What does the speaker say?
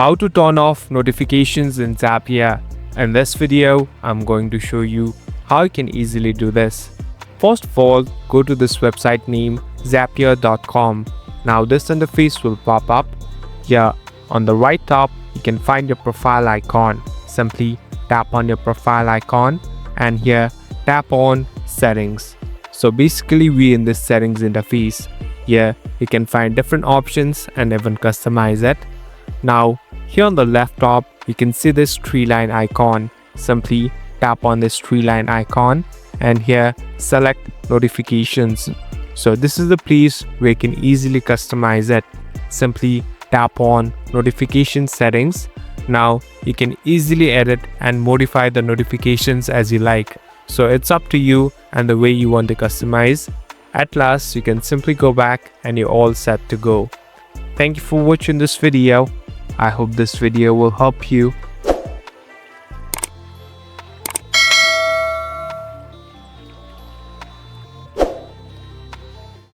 How to turn off notifications in Zapier. In this video, I'm going to show you how you can easily do this. First of all, go to this website name zapier.com. Now this interface will pop up. Here on the right top, you can find your profile icon. Simply tap on your profile icon and here tap on settings. So basically we're in this settings interface. Here you can find different options and even customize it. Now here on the left top, you can see this tree line icon. Simply tap on this tree line icon and here select notifications. So this is the place where you can easily customize it. Simply tap on notification settings. Now you can easily edit and modify the notifications as you like. So it's up to you and the way you want to customize. At last, you can simply go back and you're all set to go. Thank you for watching this video. I hope this video will help you